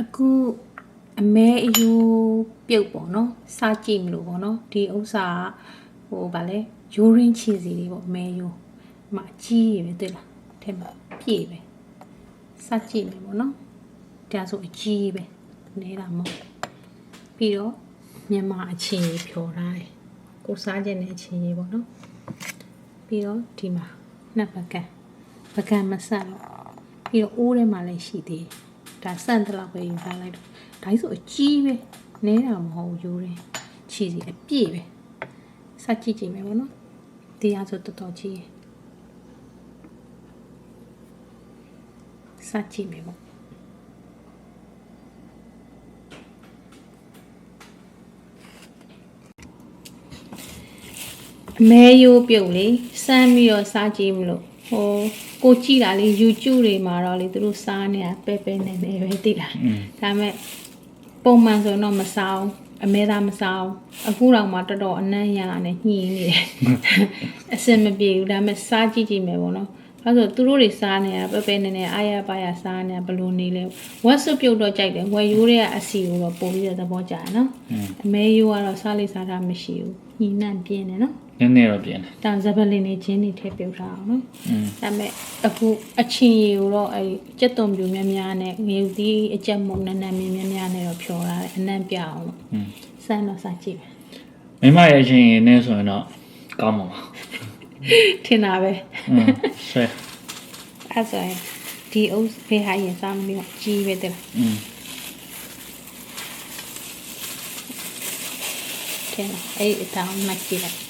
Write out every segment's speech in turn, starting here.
အခုအမဲအယူပြုတ်ပေါ့နော်စားကြည့်မလို့ပေါ့နော်ဒီဥစ္စာဟိုဗာလဲရိုးရင်းချီစီလေးပေါ့အမဲယူမအကြီးရပဲတွေ့လားထဲမှာပြည့်ပဲစားကြည့်မယ်ပေါ့နော်ဒါဆိုအကြီးပဲနေတာမဟုတ်ပြီးတော့မြန်မာအချင်းကြီးဖြော်ထားတယ်ကိုစားခြင်းနဲ့အချင်းကြီးပေါ့နော်ပြီးတော့ဒီမှာနှစ်ပကံမဆန့်တော့ပြီးတော့အိုးထဲမှာလည်းရှိသေးတယ်ဒါဆန့်တယ်လို့ပဲယူထားလိုက်တော့ဒါဆိုအကြီးပဲနေတာမဟုတ်ရိုးတယ်ချီစီအပြည့်ပဲစကြည့်ကြည့်မယ်ပေါ့နော်တရားဆိုတော်တော်ကြီးစကြည့်မယ်ပေါ့အမဲရိုးပြုတ်လေစမ်းပြီးတော့စားကြည့်မလို့ဟိုကိုကြည့်တာလေ YouTube တွေမှာတော့လေသူတို့စားနေတာပဲနေနေပဲသိလားဒါပေမဲ့ပုံမှန်ဆိုတော့မစားဘူးအမဲသားမစားဘူးအခုတော့မှတော်တော်အနံ့ရလာနဲ့ညှိနေတယ်အစင်မပြေဘူးဒါပေမဲ့စားကြည့်ကြည့်မယ်ပေါ့နော်အဲဆိုသူတို့တွေစားနေတာပဲနေနေအားရပါရစားနေတာဘလို့နေလဲဝက်ဆွပြုတ်တော့ကြိုက်တယ်ဝက်ရိုးတွေကအစီကိုတော့ပို့ပြီးတဲ့သဘောကျတယ်နော်အမဲရိုးကတော့စားလိစားတာမရှိဘူးညှိနှံ့ပြင်းတယ်နော်နည်းနည်းတော့ပြင်းတယ်တန်ဇပလင်နေချင်းတွေထည့်ပြုတ်ထားအောင်နော်ဒါပေမဲ့အခုအချင်းရီကိုတော့အဲကြက်သွန်ပြူများများနဲ့ငရုတ်သီးအကြက်မုံနန်းနန်းများများနဲ့တော့ဖြော်ထားတယ်အနံ့ပြအောင်လို့စမ်းတော့စားကြည့်မယ်မိမရဲ့အချင်းရီနဲ့ဆိုရင်တော့ကောင်းမှာပါထင်တာပဲဆွဲအဲ့ဆိုရင်ဒီအုပ်ဖေးဟာရင်စားမလို့ကြီးပဲတဲ့ထင်လားအဲ့အတောင်မှကြည့်လိုက်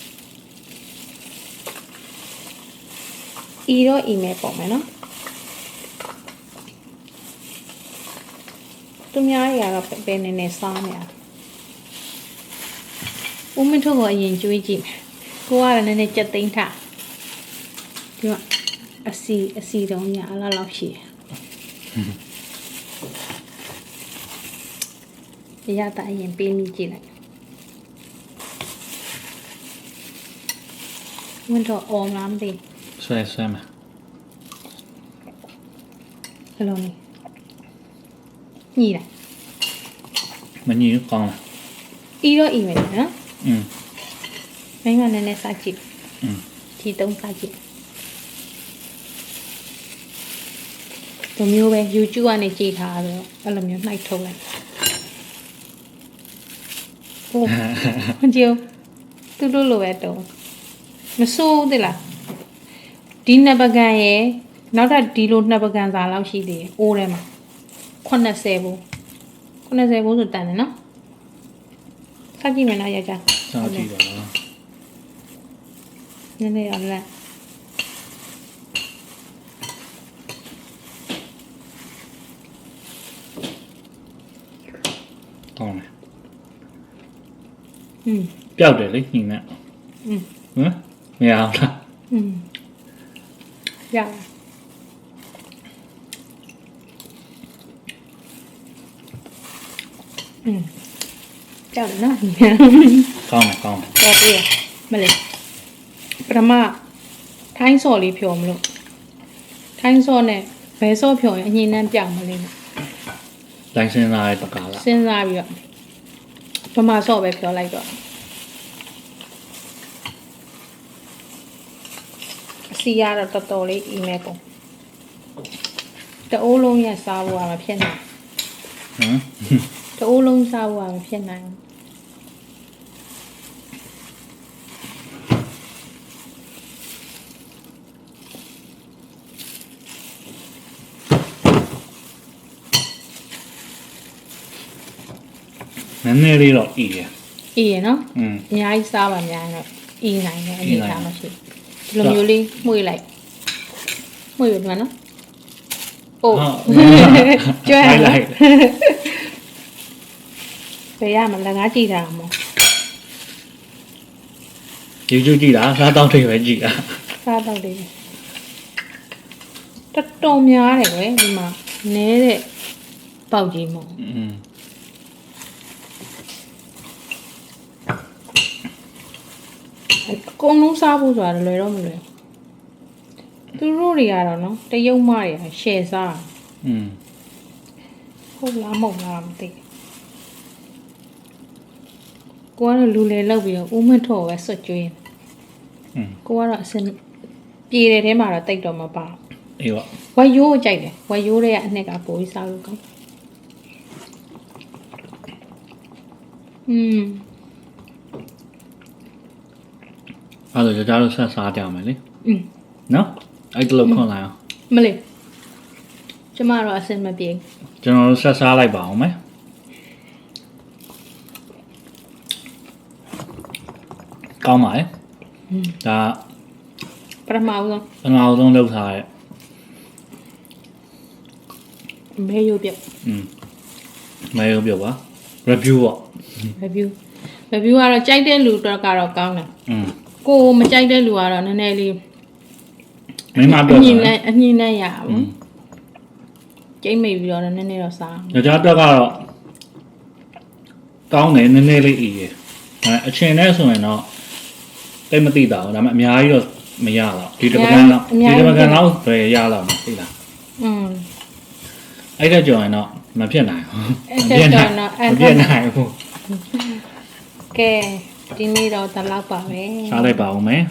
ဤတော့ email ပေါ့မယ်နော်သူများတွေကတော့ပဲနေနေစားနေရတယ်ဦးမင်းထုတ်ကအရင်ကျွေးကြည့်မယ်ကိုကလည်းနည်းနည်းကြက်သိမ်းထားဒီမှာအစီတုံးညာအလားလောက်ရှိတယ်ရတာအရင်ပေးမိကြည့်လိုက်ဝင်တော့အော်လားမသိဆွဲမှာဘယ်လိုလဲညှိလိုက်မညှိဘူးကောင်းလားဤတော့ဤမယ်နော်မင်းကနည်းနည်းစားကြည့်ဒီတုံးစားကြည့်ဒီမျိုးပဲ YouTube ကနေကြည့်ထားတော့အဲ့လိုမျိုးနှိုက်ထုတ်လိုက်ဟုတ်မကြည့်သူတို့လိုပဲတုံးမဆိုးသေးလားဒီနှစ်ပကံရဲ့နောက်ထပ်ဒီလိုနှစ်ပကံစာလောက်ရှိသေးတယ်အိုးထဲမှာ80ဘူး80ဘူးဆိုတန်တယ်နော်စားကြည့်မယ်နော်ယောက်ျားစားကြည့်ပါလားနည်းနည်းအလားတောင်းမယ်ပျောက်တယ်လေညင်နဲ့ဟမ်မရအောင်လားရကြောက်နော်ကောင်းတယ်တော့ပြရမလေးပထမထိုင်းစော်လေးဖြော်မလို့ထိုင်းစော်နဲ့ဘဲစော်ဖြော်ရင်အငြင်းနှမ်းပြောင်းမလေးတိုင်းစဉ်းစားရတကားလားစဉ်းစားပြီးတော့ပမာစော်ပဲဖြော်လိုက်တော့စီရတော့တော်တော်လေး email ပုံတအိုးလုံးရစားဖို့မဖြစ်နိုင်တအိုးလုံးစားဖို့မဖြစ်နိုင်နည်းနည်းလေးတော့ဤရနော်အများကြီးစားပါများတော့ဤနိုင်တယ်အနေထားမရှိဒီလိုမျိုးလေးမှုေးလိုက်မှုေးရမှာနော်အိုးကျွဲလိုက်ဘယ်ရမှာလက်ငါးကြည့်တာမို့ YouTube ကြည့်တာစားတော့တွေပဲကြည့်တာစားတော့တွေတော်တော်များတယ်ကွယ်ဒီမှာနဲတဲ့ပေါက်ကြီးမို့အကုန်လုံးစားဖို့ဆိုတာလွယ်တော့မလွယ်သူတို့တွေကတော့နော်တရုတ်မတွေကရှယ်စား ဟုတ်လားမဟုတ်လားမသိကိုကတော့လူလေလောက်ပြီးတော့ဦးမထော်ပဲဆွတ်ကျွေး ကိုကတော့အစင်ပြေတယ်ထဲမှာတော့တိတ်တော့မပါ အေးပေါ့ ဝက်ရိုးကိုကြိုက်တယ်ဝက်ရိုးတွေကအနှစ်ကပိုပြီးစားလို့ကောင်းအဲ့တော့ကြားလို့ဆက်စားကြမယ်လေနော်အဲ့ဒါလို့ခွန်လိုက်အောင် မလေးကျမတော့အစင်မပြေ ကျွန်တော်တို့ဆက်စားလိုက်ပါအောင်မယ်ကောင်းပါလေဒါ ပထမဦးဆုံး အငါအောင်ဆုံးလောက်ထားရဲ့ မဲရိုးပြုတ် မဲရုံပြောပါ review ပေါ့ review ကတော့ကြိုက်တဲ့လူတော့ကတော့ကောင်းတယ် ကိုမကြိုက်တဲ့လူကတော့နည်းနည်းလေး မင်းမပြော အ တာ ညင်နဲ့ရအောင်ကျိတ်မိတ်ပြီးတော့နည်းနည်းတော့စား ညကြားတက်ကတော့ကောင်းတယ်နည်းနည်းလေးအေးရယ်အချင်းနဲ့ဆိုရင်တော့တိတ်မသိတာဘူးဒါပေမဲ့အများကြီးတော့မရတော့ဒီတစ်ပကန်းတော့ပဲရတော့မှာသိလားအဲ့ဒါကြောင့်ရင်တော့မဖြစ်နိုင်ဘူး အဲ့ဒါကြောင့်တော့ မဖြစ်နိုင်ဘူး ကဲဒီနေ့တော့တလောက်ပါပဲ စားလိုက်ပါဦးမယ်